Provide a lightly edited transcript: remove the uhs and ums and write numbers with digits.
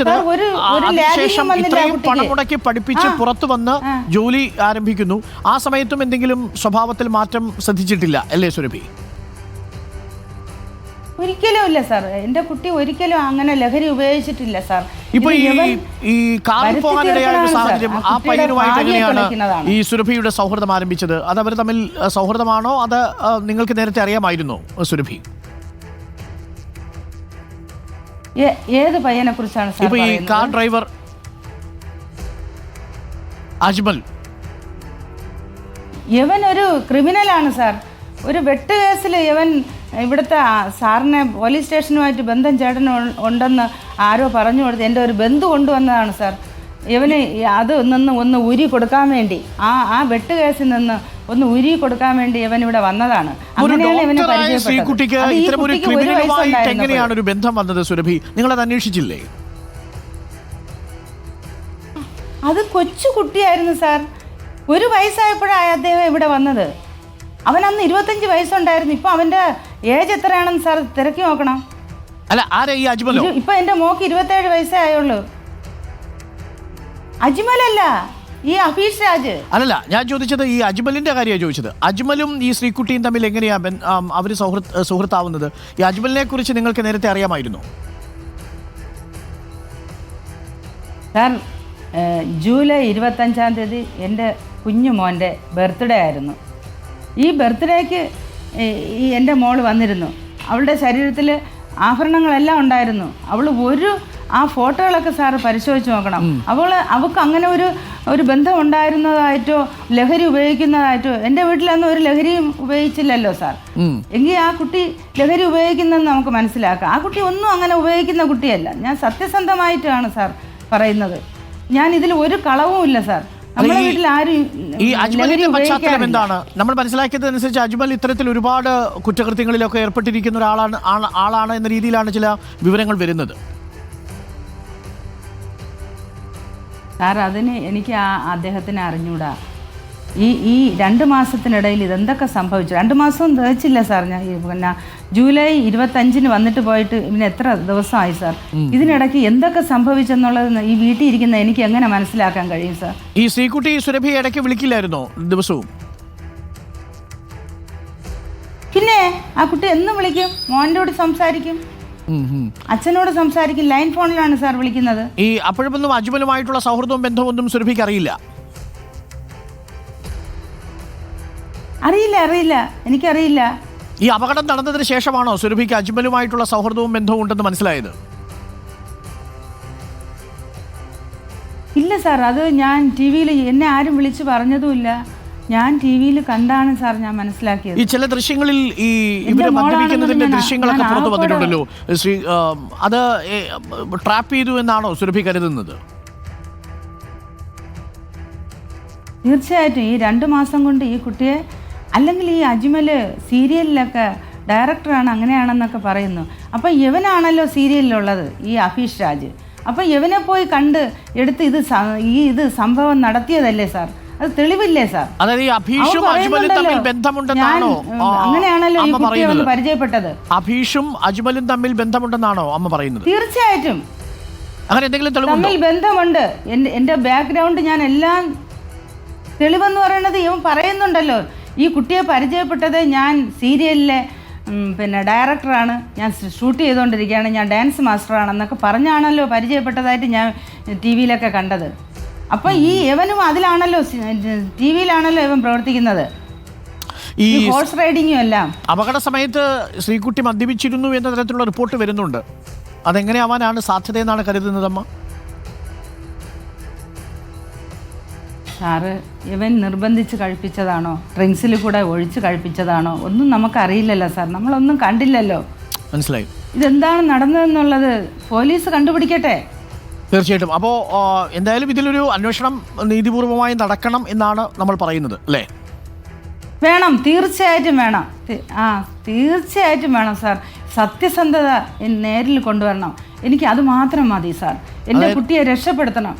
ചോദിച്ചത് അതിനുശേഷം ഇത്രയും പണം മുടക്കി പഠിപ്പിച്ച് പുറത്തു വന്ന് ജോലി ആരംഭിക്കുന്നു, ആ സമയത്തും എന്തെങ്കിലും സ്വഭാവത്തിൽ മാറ്റം ശ്രദ്ധിച്ചിട്ടില്ല അല്ലേ സുരഭി? ഒരിക്കലും ഇല്ല സാർ, എന്റെ കുട്ടി ഒരിക്കലും അങ്ങനെ ലഹരി ഉപയോഗിച്ചിട്ടില്ല സാർ. ഇപ്പൊ ഈ കാറിൽ പോകാനിടയായ ഒരു സാഹചര്യം, ആ പയ്യനുമായിട്ട് എങ്ങനെയാണ് ഈ സുരഭിയുടെ സൗഹൃദം ആരംഭിച്ചത്? അത് അവർ തമ്മിൽ സൗഹൃദമാണോ, അത് നിങ്ങൾക്ക് നേരത്തെ അറിയാമായിരുന്നോ സുരഭി? ഏത് പയ്യനെ കുറിച്ചാണ് സാർ? ഇപ്പൊ ഈ കാർ ഡ്രൈവർ അജ്മൽ, ഇവൻ ഒരു ക്രിമിനലാണ് സാർ. ഒരു വെട്ട് കേസിൽ ഇവൻ ഇവിടുത്തെ സാറിനെ പോലീസ് സ്റ്റേഷനുമായിട്ട് ബന്ധം ചേട്ടന് ഉണ്ടെന്ന് ആരോ പറഞ്ഞു കൊടുത്ത് എൻ്റെ ഒരു ബന്ധു കൊണ്ടുവന്നതാണ് സാർ. ഇവന് അത് ഒന്ന് ഉരി കൊടുക്കാൻ വേണ്ടി, ആ വെട്ട് കേസിൽ നിന്ന് ഒന്ന് ഉരി കൊടുക്കാൻ വേണ്ടി ഇവൻ ഇവിടെ വന്നതാണ്. അങ്ങനെയാണ് ഇവനെ പരിചയപ്പെട്ടത്. എങ്ങനെയാണ് ഒരു ബന്ധം വന്നത് സുരഭി? നിങ്ങളത് അന്വേഷിച്ചില്ലേ? അത് കൊച്ചു കുട്ടിയായിരുന്നു സാർ. 1 വയസ്സായപ്പോഴാണ് അദ്ദേഹം ഇവിടെ വന്നത്. അവൻ അന്ന് 25 വയസ്സുണ്ടായിരുന്നു. ഇപ്പൊ അവന്റെ ഏജ് എത്രയാണെന്ന് സാർ തിരക്കി നോക്കണം. ഇപ്പൊ എന്റെ മോക്ക് 27 വയസ്സേ ആയുള്ളൂ. അജ്മലല്ല, ഈ അഫീഷ് രാജ്. അല്ലല്ല, ഞാൻ ചോദിച്ചത് ഈ അജ്മലിന്റെ കാര്യമാണ് ചോദിച്ചത്. അജ്മലും ഈ ശ്രീകുട്ടിയും തമ്മിൽ എങ്ങനെയാ അവര് സുഹൃത്താവുന്നത്? ഈ അജ്മലിനെ കുറിച്ച് നിങ്ങൾക്ക് നേരത്തെ അറിയാമായിരുന്നോ? സാർ, ജൂലൈ 25-ാം തീയതി എൻ്റെ കുഞ്ഞു മോൻ്റെ ബർത്ത്ഡേ ആയിരുന്നു. ഈ ബർത്ത്ഡേക്ക് ഈ എൻ്റെ മോള് വന്നിരുന്നു. അവളുടെ ശരീരത്തിൽ ആഭരണങ്ങളെല്ലാം ഉണ്ടായിരുന്നു. അവൾ ആ ഫോട്ടോകളൊക്കെ സാറ് പരിശോധിച്ച് നോക്കണം. അവൾക്ക് അങ്ങനെ ഒരു ബന്ധം ഉണ്ടായിരുന്നതായിട്ടോ ലഹരി ഉപയോഗിക്കുന്നതായിട്ടോ, എൻ്റെ വീട്ടിലൊന്നും ഒരു ലഹരിയും ഉപയോഗിച്ചില്ലല്ലോ സാർ. എങ്കിൽ ആ കുട്ടി ലഹരി ഉപയോഗിക്കുന്നതെന്ന് നമുക്ക് മനസ്സിലാക്കാം. ആ കുട്ടി ഒന്നും അങ്ങനെ ഉപയോഗിക്കുന്ന കുട്ടിയല്ല. ഞാൻ സത്യസന്ധമായിട്ടാണ് സാർ പറയുന്നത്. ഞാൻ ഇതിൽ ഒരു കളവും ഇല്ല സാർ. ഈ അജ്മലിന്റെ പശ്ചാത്തലം എന്താണ്? നമ്മൾ മനസ്സിലാക്കിയതനുസരിച്ച് അജ്മൽ ഇത്തരത്തിൽ ഒരുപാട് കുറ്റകൃത്യങ്ങളിലൊക്കെ ഏർപ്പെട്ടിരിക്കുന്ന ആളാണ് എന്ന രീതിയിലാണ് ചില വിവരങ്ങൾ വരുന്നത്. സാർ, അതിന് എനിക്ക് അദ്ദേഹത്തിനെ അറിഞ്ഞൂടാ. ഈ 2 മാസത്തിനിടയിൽ ഇതെന്തൊക്കെ സംഭവിച്ചു? 2 മാസവും തികച്ചില്ല സാർ. ഞാൻ പിന്നെ ജൂലൈ 25-ന് വന്നിട്ട് പോയിട്ട് ഇവന് എത്ര ദിവസമായി സാർ? ഇതിനിടയ്ക്ക് എന്തൊക്കെ സംഭവിച്ചെന്നുള്ളത് ഈ വീട്ടിൽ ഇരിക്കുന്ന എനിക്ക് എങ്ങനെ മനസ്സിലാക്കാൻ കഴിയും സാർ? ഈ ശ്രീകുട്ടി സുരഭി ഇടയ്ക്ക് വിളിക്കില്ലായിരുന്നോ ദിവസവും? പിന്നെ ആ കുട്ടി എന്നും വിളിക്കും, മോനോട് സംസാരിക്കും, അച്ഛനോട് സംസാരിക്കും. ലൈൻ ഫോണിലാണ് സാർ വിളിക്കുന്നത്. ഈ അപ്പോഴൊന്നും അജ്മലുമായിട്ടുള്ള സൗഹൃദവും ബന്ധമൊന്നും സുരഭിക്ക് അറിയില്ല? അറിയില്ല, എനിക്കറിയില്ല. ഈ അപകടം നടന്നതിന് ശേഷമാണോ സുരഭിക്ക് അജ്മലുമായിട്ടുള്ള സൗഹൃദവും ബന്ധവും ഉണ്ടെന്ന് മനസ്സിലായത്? ഇല്ല സാർ, അത് ഞാൻ TV-യിൽ എന്നെ ആരും വിളിച്ച് പറഞ്ഞതുമില്ല. ഞാൻ TV-യിൽ കണ്ടാണ് സാർ ഞാൻ മനസ്സിലാക്കിയത്. ഈ ചില ദൃശ്യങ്ങളിൽ ഈ ഇവര് മദ്യപിക്കുന്നതിന്റെ ദൃശ്യങ്ങളൊക്കെ പുറത്തു വന്നിട്ടുണ്ടല്ലോ, അത് ട്രാപ്പ് ചെയ്തു എന്നാണോ സുരഭി കരുതുന്നത്? തീർച്ചയായിട്ടും ഈ 2 മാസം കൊണ്ട് ഈ കുട്ടിയെ, അല്ലെങ്കിൽ ഈ അജ്മൽ സീരിയലിലൊക്കെ ഡയറക്ടറാണ് അങ്ങനെയാണെന്നൊക്കെ പറയുന്നു. അപ്പം ഇവനാണല്ലോ സീരിയലിലുള്ളത്, ഈ അഫീഷ് രാജ്. അപ്പം ഇവനെ പോയി കണ്ട് എടുത്ത് ഇത് സംഭവം നടത്തിയതല്ലേ സാർ? അത് തെളിവില്ലേ സാർ? അങ്ങനെയാണല്ലോ ഈ കുട്ടിയെ ഒന്ന് പരിചയപ്പെട്ടത്. അഫീഷും അജ്മലും തമ്മിൽ ബന്ധമുണ്ടെന്നാണോ അമ്മ പറയുന്നത്? തീർച്ചയായിട്ടും അങ്ങനെ എന്തെങ്കിലും തമ്മിൽ ബന്ധമുണ്ട്. എൻ്റെ ബാക്ക്ഗ്രൗണ്ട് ഞാൻ എല്ലാം തെളിവെന്ന് പറയുന്നത് ഇവൻ പറയുന്നുണ്ടല്ലോ. ഈ കുട്ടിയെ പരിചയപ്പെട്ടത് ഞാൻ സീരിയലിലെ പിന്നെ ഡയറക്ടറാണ്, ഞാൻ ഷൂട്ട് ചെയ്തുകൊണ്ടിരിക്കുകയാണ്, ഞാൻ ഡാൻസ് മാസ്റ്ററാണെന്നൊക്കെ പറഞ്ഞാണല്ലോ പരിചയപ്പെട്ടതായിട്ട് ഞാൻ TV-യിലൊക്കെ കണ്ടത്. അപ്പം ഈ ഇവനും അതിലാണല്ലോ, TV-യിലാണല്ലോ ഇവൻ പ്രവർത്തിക്കുന്നത്. ഈ ഹോഴ്സ് റൈഡിങ്ങും എല്ലാം. അപകട സമയത്ത് ശ്രീകുട്ടി മദ്യപിച്ചിരുന്നു എന്ന തരത്തിലുള്ള റിപ്പോർട്ട് വരുന്നുണ്ട്. അതെങ്ങനെയാവാനാണ് സാധ്യതയെന്നാണ് കരുതുന്നതമ്മ? സാറ്, ഇവൻ നിർബന്ധിച്ച് കഴിപ്പിച്ചതാണോ, ഡ്രിങ്ക്സിൽ കൂടെ ഒഴിച്ച് കഴിപ്പിച്ചതാണോ, ഒന്നും നമുക്കറിയില്ലല്ലോ സാർ. നമ്മളൊന്നും കണ്ടില്ലല്ലോ. മനസ്സിലായി. ഇതെന്താണ് നടന്നതെന്നുള്ളത് പോലീസ് കണ്ടുപിടിക്കട്ടെ. തീർച്ചയായിട്ടും. അപ്പോൾ എന്തായാലും ഇതിലൊരു അന്വേഷണം നീതിപൂർവമായി നടക്കണം എന്നാണ് നമ്മൾ പറയുന്നത് അല്ലേ? വേണം, തീർച്ചയായിട്ടും വേണം. തീർച്ചയായിട്ടും വേണം സാർ. സത്യസന്ധത നേരിൽ കൊണ്ടുവരണം. എനിക്ക് അത് മാത്രം മതി സാർ. എൻ്റെ കുട്ടിയെ രക്ഷപ്പെടുത്തണം.